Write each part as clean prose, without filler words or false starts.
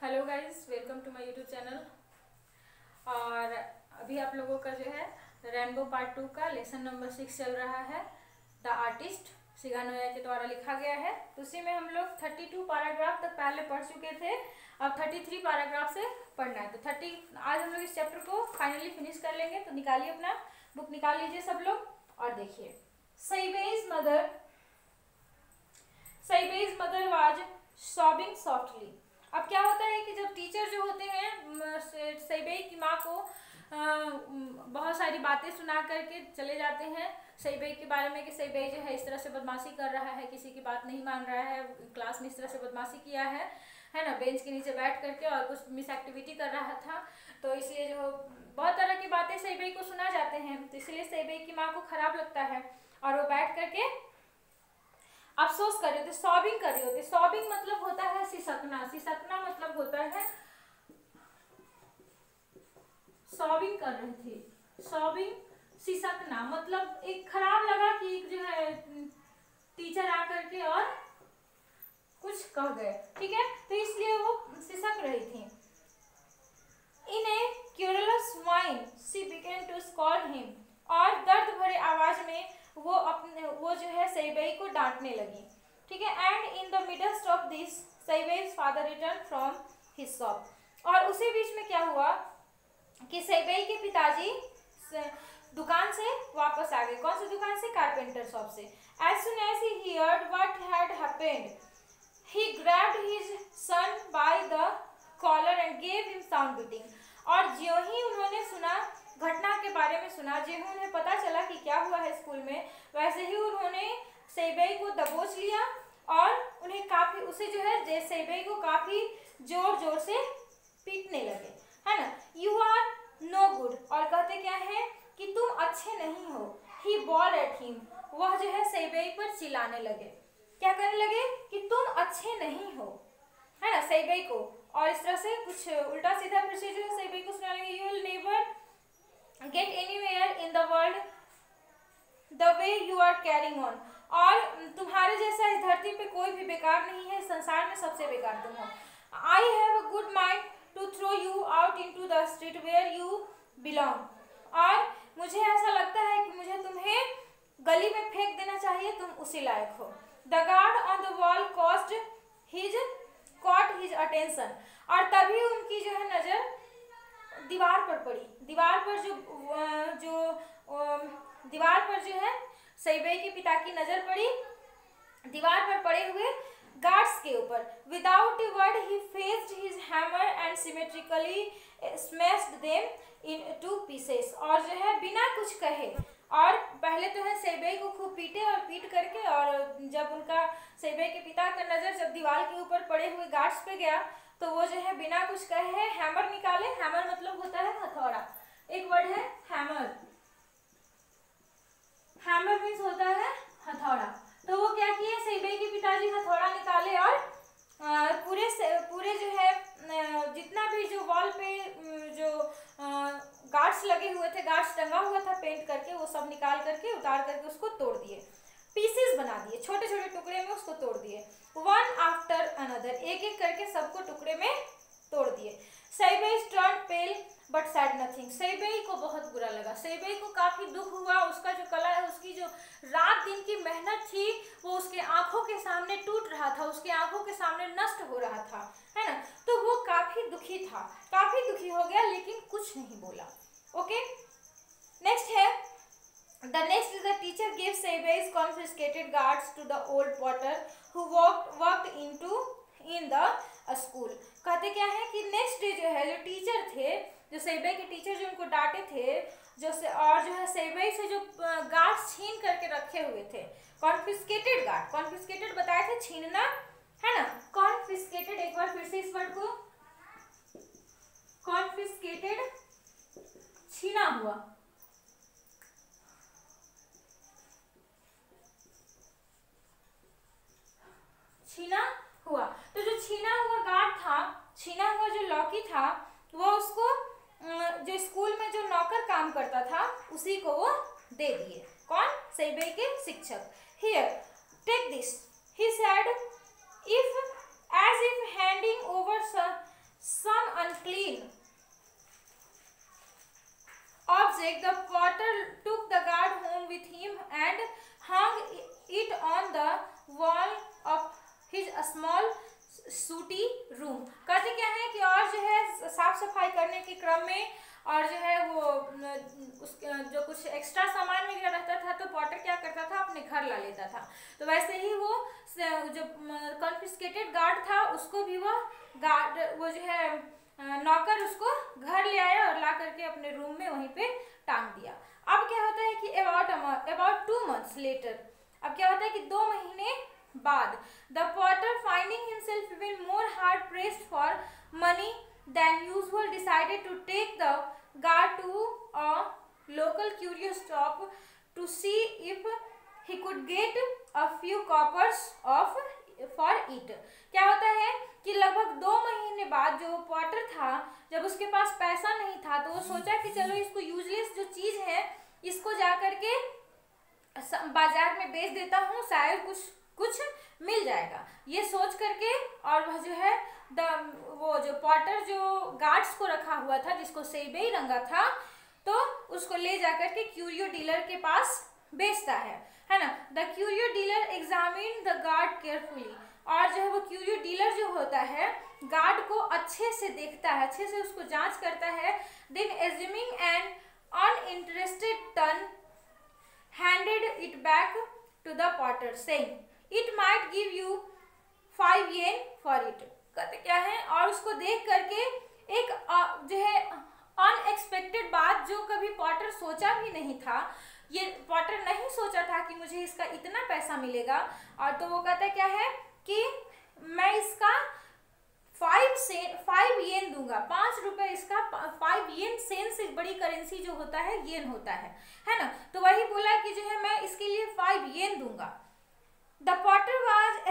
Hello guys, welcome to my YouTube channel. और अभी आप लोगों का जो है रेनबो पार्ट 2 का लेसन नंबर 6 चल रहा है। द आर्टिस्ट शिगा नोया के द्वारा लिखा गया है। तो उसी में हम लोग 32 पैराग्राफ तक पहले पढ़ चुके थे। अब 33 पैराग्राफ से पढ़ना है। तो 30 आज हम लोग इस चैप्टर को फाइनली फिनिश कर लेंगे। तो निकालिए अपना बुक, निकाल लीजिए सब लोग और देखिए। सईबेई's मदर वाज सॉबिंग सॉफ्टली। अब क्या होता है कि जब टीचर जो होते हैं सईबेई की माँ को बहुत सारी बातें सुना करके चले जाते हैं सईबेई के बारे में कि सईबेई जो है इस तरह से बदमाशी कर रहा है, किसी की बात नहीं मान रहा है, क्लास में इस तरह से बदमाशी किया है ना, बेंच के नीचे बैठ करके और कुछ मिस एक्टिविटी कर रहा था। तो इसलिए जो बहुत तरह की बातें सईबेई को सुना जाते हैं। तो इसलिए सईबेई की माँ को खराब लगता है और वो बैठ करके अफसोस कर रहे होते, सॉबिंग कर रहे होते। सॉबिंग मतलब होता है सिसकना। सिसकना मतलब होता है सॉबिंग कर रहे थे। सॉबिंग सिसकना मतलब एक खराब लगा कि एक जो है टीचर आकर के और कुछ कह गए, ठीक है, तो इसलिए वो सिसक रही थी। In a querulous whine she began to scold him. और दर्द भरे आवाज में वो जो है सईबेई को डांटने लगी, ठीक है। And in the midst of this Saibei's father return from his shop. और उसी बीच में क्या हुआ कि सईबेई के पिताजी दुकान से वापस आ गए। कौन सी दुकान से? कारपेंटर शॉप से। As soon as he heard what had happened he grabbed his son by the collar and gave him sound beating. और ज्यों ही उन्होंने सुना, घटना के बारे में सुना, ज्यों ही उन्हें पता चला कि क्या हुआ है स्कूल में, वैसे ही उन्होंने सईबेई को दबोच लिया और उन्हें काफी उसे जो है सईबेई को काफी जोर जोर से पीटने लगे, है ना। You are no good. और कहते क्या है कि तुम अच्छे नहीं हो। He bawled at him. वह जो है सईबेई पर चिल्लाने लगे। क्या करने लगे कि तुम अच्छे नहीं हो, है ना, सईबेई को। और इस तरह से कुछ उल्टा सीधा फिर से जो है सईबेई को सुनाने लगे। You will never get anywhere in the world the way you are carrying on. और तुम्हारे जैसा इस धरती पे कोई भी बेकार नहीं है, संसार में सबसे बेकार तुम हो। I have a good mind to throw you out into the street where you belong. और मुझे ऐसा लगता है कि मुझे तुम्हें गली में फेंक देना चाहिए, तुम उसी लायक हो। The gourd on the wall caught his attention. और तभी उनकी जो है नजर दीवार पर पड़ी। दीवार पर दीवार पर जो है सईबेई के पिता की नजर पड़ी दीवार पर पड़े हुए गार्ड्स के ऊपर। Without a word he faced his hammer and symmetrically smashed them in two pieces. और जो है बिना कुछ कहे और पहले तो है सईबेई को खूब पीटे और पीट करके, और जब उनका सईबेई के पिता का नजर जब दीवार के ऊपर पड़े हुए गार्ड्स पे गया तो वो जो है बिना कुछ कहे हैमर निकाले। हैमर मतलब होता है हथौड़ा। एक वर्ड है हैमर। हैमर मीन्स होता है हथौड़ा। तो वो क्या किए, सईबेई के पिताजी हथौड़ा निकाले और पूरे जो है जितना भी जो वॉल पे जो गार्ड्स लगे हुए थे, गार्ड्स टंगा हुआ था पेंट करके, वो सब निकाल करके उतार करके उसको तोड़ दिए, पीसेस बना दिए, छोटे छोटे टुकड़े में उसको तोड़ दिए। वन आफ्टर अनदर, एक एक करके सबको टुकड़े में तोड़ दिए। Saibei turn pale but said nothing. Saibei को बहुत बुरा लगा, सईबेई को काफी दुख हुआ। उसका जो कला है, उसकी जो रात दिन की मेहनत थी, वो उसके आंखों के सामने टूट रहा था, उसके आंखों के सामने नष्ट हो रहा था, है ना। तो वो काफी दुखी था, काफी दुखी हो गया, लेकिन कुछ नहीं बोला। ओके, नेक्स्ट है The next is the teacher gave Seibe's confiscated guards to the old potter who worked in the school. कहते क्या है कि नेक्स्ट डे जो है जो टीचर थे, जो सईबेई के टीचर जो उनको डांटे थे, और जो है सईबेई से जो गार्ड्स छीन करके रखे हुए थे, कॉन्फिस्केटेड गार्ड। कॉन्फिस्केटेड बताए थे छीनना, है ना। कॉन्फिस्केटेड, एक बार फिर से इस वर्ड को, कॉन्फिस्केटेड छीना हुआ, छीना हुआ। तो जो छीना हुआ गार्ड था, छीना हुआ जो लौकी था, वो उसको जो स्कूल में जो नौकर काम करता था उसी को वो दे दिए। कौन? सईबेई के शिक्षक। Here take this he said, if as if handing over some unclean object, the potter took the guard home with him and hung it on the wall of his small सूटी room. कहते क्या है कि और जो है साफ सफाई करने के क्रम में और जो है वो उस जो कुछ एक्स्ट्रा सामान वगैरह रहता था तो पॉटर क्या करता था, अपने घर ला लेता था। तो वैसे ही वो जो कॉन्फिस्केटेड गार्ड था उसको भी वो जो है नौकर उसको घर ले आया और ला करके अपने रूम में वहीं पे टांग दिया। अब क्या होता है कि अबाउट 2 months लेटर, अब क्या होता है कि 2 महीने बाद, the potter finding himself even more hard pressed for money than usual decided to take the gourd to a local curious shop to see if he could get a few coppers off for it. क्या होता है कि लगभग 2 महीने बाद जो Potter था, जब उसके पास पैसा नहीं था तो वो सोचा कि चलो इसको यूजलेस जो चीज है इसको जाकर के बाजार में बेच देता हूँ, शायद कुछ मिल जाएगा, ये सोच करके। और वह जो है वो जो पॉटर जो गार्ड्स को रखा हुआ था जिसको सेबेई रंगा था, तो उसको ले जाकर के क्यूरियो डीलर के पास बेचता है ना। The curio dealer examine the guard carefully, और जो है वो क्यूरियो डीलर जो होता है गार्ड को अच्छे से देखता है, अच्छे से उसको जांच करता है। Then assuming an uninterested turn handed it back to the potter saying it might give you 5 yen for it. कहते क्या है, और उसको देख करके एक जो है अनएक्सपेक्टेड बात जो कभी पॉटर सोचा भी नहीं था, ये पॉटर नहीं सोचा था कि मुझे इसका इतना पैसा मिलेगा। और तो वो कहता क्या है कि मैं इसका 5 येन दूंगा, 5 रुपए इसका। 5 येन सेन से बड़ी करेंसी जो होता है येन होता है ना। तो वही बोला कि जो है मैं इसके लिए 5 येन दूंगा। द पॉटर वॉज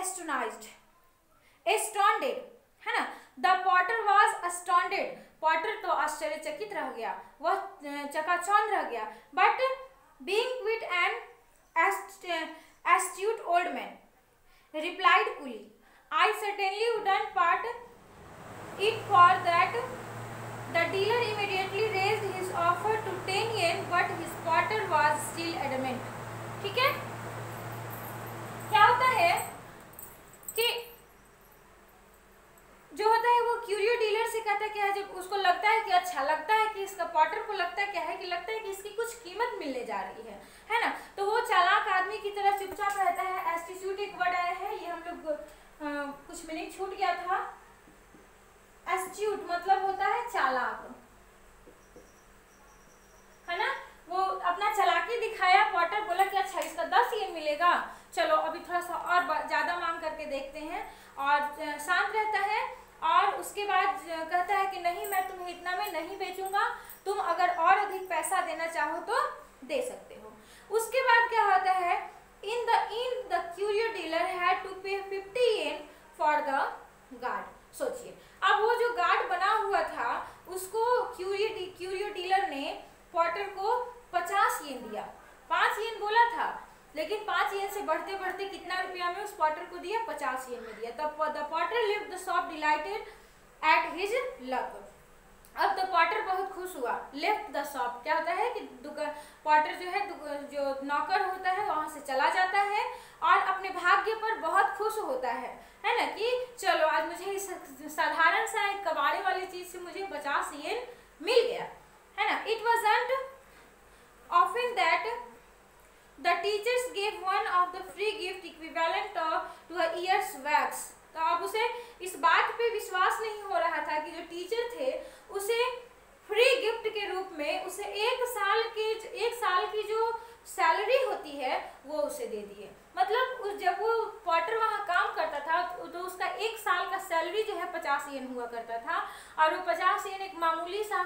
एस्टॉन्डेड, है ना। द पॉटर वॉज अस्टॉन्डेड, पॉटर तो आश्चर्यचकित रह गया, वह चकाचौंध रह गया। But being quit and astute old man replied coolly, I certainly wouldn't part it for that. The dealer immediately raised his offer to 10 yen, but his potter was still adamant. ठीक है, क्या होता है कि जो होता है वो क्यूरियो डीलर से कहता है क्या है, जब उसको लगता है कि अच्छा लगता है कि इसका पॉटर को लगता है क्या है कि लगता है कि इसकी कुछ कीमत मिलने जा रही है ना। तो वो चालाक आदमी की तरह चुपचाप रहता है। एस्टिट्यूट एक वर्ड आया है, ये हम लोग कुछ मीनिंग छूट गया था। एस्ट्यूट मतलब होता है चालाक, है ना। वो अपना चालाकी दिखाया, पॉटर बोला कि अच्छा इसका 10 येन मिलेगा, चलो अभी थोड़ा सा और ज्यादा मांग करके देखते हैं, और शांत रहता है। और उसके बाद कहता है कि नहीं, मैं तुम्हें इतना में नहीं बेचूंगा, तुम अगर और अधिक पैसा देना चाहो तो दे सकते हो। उसके बाद क्या होता है, in the curio dealer had to pay 50 yen for the guard. सोचिए, अब वो जो गार्ड बना हुआ था उसको क्यूरियो डीलर ने पॉटर को 50 येन दिया। 5 येन बोला था, लेकिन 5 येन से बढ़ते बढ़ते कितना रुपया में उस पॉटर को दिया, 50 येन में दिया। तब the Potter lived the shop dilated at his luck. अब तो पॉटर बहुत खुश हुआ। लेफ्ट द शॉप क्या होता है कि पॉटर जो है जो नौकर होता है वहां से चला जाता है और अपने भाग्य पर बहुत खुश होता है ना, कि चलो आज मुझे इस साधारण सा एक कबाड़े वाली चीज से मुझे 50 येन मिल गया, है ना। It wasn't often that the teachers gave one of the free gift equivalent to a year's wax। तो अब उसे इस बात पे विश्वास नहीं हो रहा था कि जो टीचर थे उसे फ्री गिफ्ट के रूप में उसे 1 साल की जो सैलरी होती है वो उसे दे दिए। मतलब जब वो पॉटर वहाँ काम करता था तो उसका 1 साल का सैलरी जो है 50 येन हुआ करता था, और वो 50 येन एक मामूली सा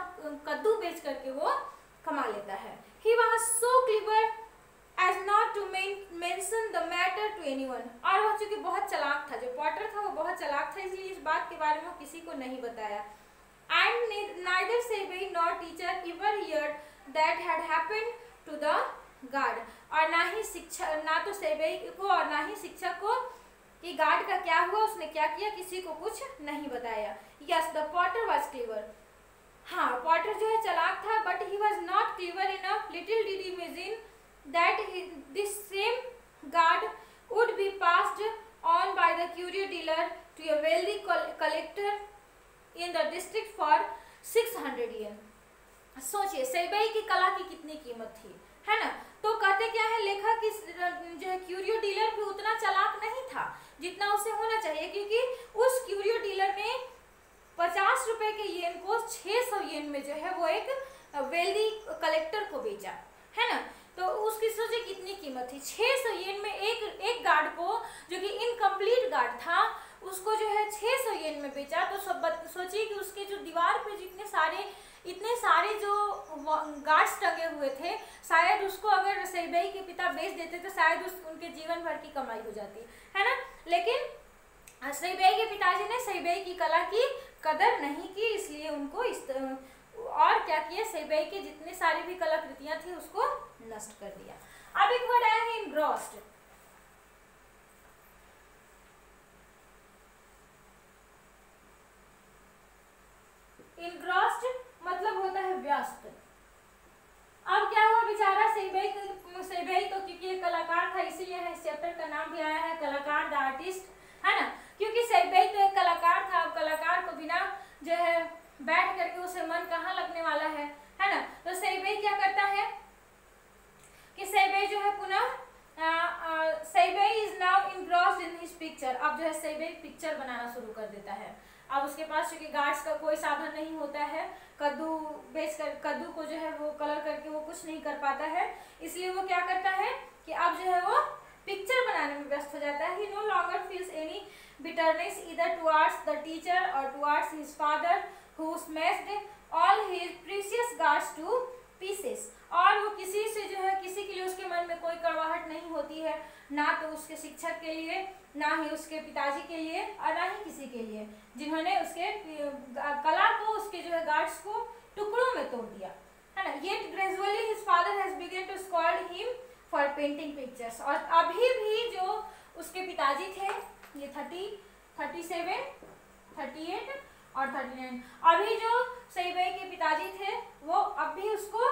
कद्दू बेच करके वो कमा लेता है। He was so clever as not to mention the matter to anyone। और वो चूंकि बहुत चालाक था, जो पॉटर था वो बहुत चालाक था, इसलिए इस बात के बारे में वो किसी को नहीं बताया। And neither Sebei nor teacher ever heard that had happened to the guard। और ना तो सेबई को और ना ही शिक्षक को कि गार्ड का क्या हुआ, उसने क्या किया, किसी को कुछ नहीं बताया। Yes the Potter was clever, हाँ पॉटर जो है चालाक था, but he was not clever enough. Little did he imagine that this same guard would be passed on by the curio dealer to a wealthy collector in the district for 600 yen। सोचिए सेबई की कला की कितनी कीमत थी, है ना। तो कहते क्या है लेखक कि जो है क्यूरियो डीलर भी उतना चालाक नहीं था जितना उसे होना चाहिए, क्योंकि उस क्यूरियो डीलर ने 50 रुपए के येन को 600 येन में जो है वो एक वेल्दी कलेक्टर को बेचा, है ना। तो उसकी सोचिए कितनी कीमत थी, 600 येन में एक गार्ड को जो कि इनकम्प्लीट गार्ड था उसको जो है 600 येन में बेचा। तो सोचिए कि उसके जो दीवार पे इतने सारे जो गार्ड्स टंगे हुए थे, शायद उसको अगर सेबई के पिता बेच देते तो शायद उनके जीवन भर की कमाई हो जाती, है ना। लेकिन सेबई के पिताजी ने सेबई की कला की कदर नहीं की, इसलिए उनको और क्या किया, सेबई के जितने सारी भी कलाकृतियां थी उसको नष्ट कर दिया। अब एक वर्ड आया है इनग्रॉस्ड। इनग्रॉस्ड मतलब होता है व्यस्त। अब क्या हुआ बेचारा सेबई तो क्योंकि एक कलाकार था इसीलिए इस चैप्टर का नाम भी आया है कलाकार द आर्टिस्ट, है ना। क्योंकि सेबई तो एक कलाकार था, अब कलाकार को बिना जो है बैठ करके उसे मन कहाँ लगने वाला है ना। तो सेबई क्या करता है कि सेबई जो है पुनः Saibei is now engrossed in his picture. अब जो है सेबई पिक्चर बनाना शुरू कर देता है। अब उसके पास क्योंकि गार्ड्स का कोई साधन नहीं होता है, कद्दू को जो है वो कलर करके वो कुछ नहीं कर पाता है, इसलिए वो क्या करता है कि अब जो है वो पिक्चर बनाने में व्यस्त हो जाता है। He no longer feels any bitterness either towards the teacher or towards his father who smashed all his precious guards to pieces। और वो किसी से जो है किसी के लिए उसके मन में कोई कड़वाहट नहीं होती है, ना तो उसके शिक्षक के लिए, ना ही उसके पिताजी के लिए और ना ही किसी के लिए जिन्होंने उसके कला को, उसके जो है गार्ड्स को टुकड़ों में तोड़ दिया, है ना। Yet gradually his father has begun to scold him for painting pictures। और अभी भी जो उसके पिताजी थे, ये 30, 37, 38 और 39, अभी जो सेबई के पिताजी थे वो अब भी उसको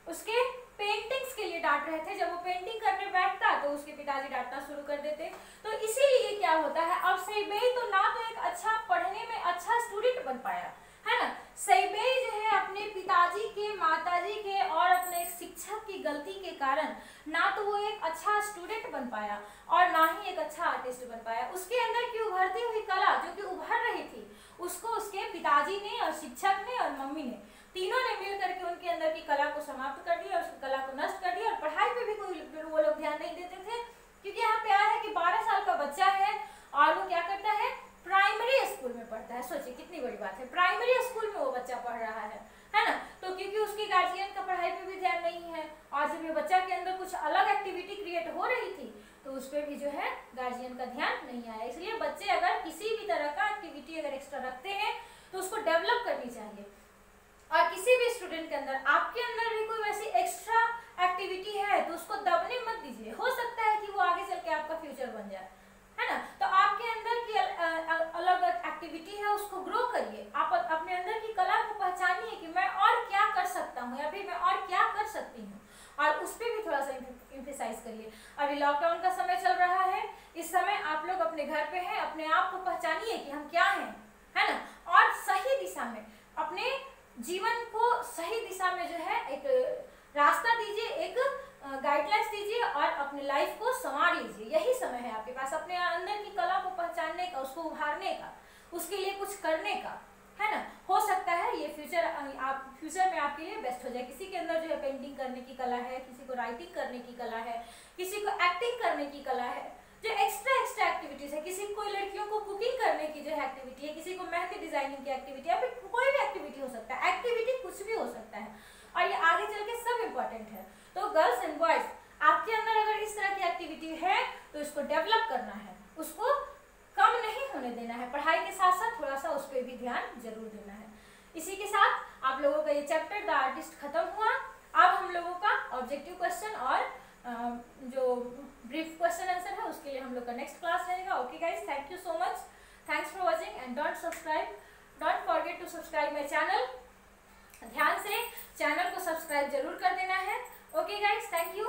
उसके पेंटिंग्स के लिए डांट रहे थे। जब वो पेंटिंग करने बैठता तो उसके पिताजी डांटना शुरू कर देते। तो इसीलिए क्या होता है, अब सेबई तो ना तो एक अच्छा पढ़ने में अच्छा स्टूडेंट बन पाया, है ना। सेबई जो है अपने पिताजी के, माताजी के और अपने एक शिक्षक की गलती के कारण ना तो वो एक अच्छा स्टूडेंट बन पाया और ना ही एक अच्छा आर्टिस्ट बन पाया। उसके अंदर की उभरती हुई कला जो कि उभर रही थी उसको उसके पिताजी ने और शिक्षक ने और मम्मी ने तीनों ने मिल करके उनके अंदर की कला को समाप्त कर दिया, उसकी कला को नष्ट कर दिया। और पढ़ाई पे भी कोई वो लोग ध्यान नहीं देते थे, क्योंकि यहाँ पे आया है कि 12 साल का बच्चा है और वो क्या करता है, प्राइमरी स्कूल में पढ़ता है। सोचिए कितनी बड़ी बात है, प्राइमरी स्कूल में वो बच्चा पढ़ रहा है ना। तो क्योंकि उसकी गार्जियन का पढ़ाई पे भी ध्यान नहीं है और जब ये बच्चा के अंदर कुछ अलग एक्टिविटी क्रिएट हो रही थी तो उस पर भी जो है गार्जियन का ध्यान नहीं आया। इसलिए बच्चे अगर किसी भी तरह का एक्टिविटी अगर एक्स्ट्रा रखते हैं तो उसको डेवलप करनी चाहिए। और किसी भी स्टूडेंट के अंदर, आपके अंदर भी कोई वैसी एक्स्ट्रा एक्टिविटी है तो उसको दबने मत दीजिए। हो सकता है कि वो आगे चल के आपका फ्यूचर बन जाए, है ना। तो आपके अंदर की अलग एक्टिविटी है उसको ग्रो करिए। आप अपने अंदर की कला को पहचानिए कि मैं और क्या कर सकता हूँ या फिर मैं और क्या कर सकती हूँ, और उस पर भी थोड़ा सा एम्फेसाइज करिए। अभी लॉकडाउन का समय चल रहा है, इस समय आप लोग अपने घर पे हैं, अपने आप को पहचानिए कि हम क्या हैं, है ना। और सही दिशा में अपने जीवन को सही दिशा में जो है एक रास्ता दीजिए, एक गाइडलाइंस दीजिए और अपने लाइफ को संवार लीजिए। यही समय है आपके पास अपने अंदर की कला को पहचानने का, उसको उभारने का, उसके लिए कुछ करने का, है ना। हो सकता है ये फ्यूचर में आपके लिए बेस्ट हो जाए। किसी के अंदर जो है पेंटिंग करने की कला है, किसी को राइटिंग करने की कला है, किसी को एक्टिंग करने की कला है, जो एक्स्ट्रा एक्टिविटीज है, किसी कोई लड़कियों को कुकिंग करने की जो है एक्टिविटी है, किसी को मेहंदी डिजाइनिंग की एक्टिविटी है, फिर कोई भी एक्टिविटी हो सकता है। एक्टिविटी कुछ भी हो सकता है और ये आगे चल के सब इम्पोर्टेंट है। तो गर्ल्स एंड बॉयज, आपके अंदर अगर इस तरह की एक्टिविटी है तो इसको डेवलप करना है, उसको कम नहीं होने देना है, पढ़ाई के साथ साथ थोड़ा सा उस पर भी ध्यान जरूर देना है। इसी के साथ आप लोगों का ये चैप्टर द आर्टिस्ट खत्म हुआ। अब हम लोगों का ऑब्जेक्टिव क्वेश्चन और जो ब्रीफ क्वेश्चन आंसर है उसके लिए हम हम लोग का नेक्स्ट क्लास रहेगा। Okay guys, thank you so much, thanks for watching and don't forget to subscribe my channel. ध्यान से चैनल को सब्सक्राइब जरूर कर देना है। Okay guys, thank you.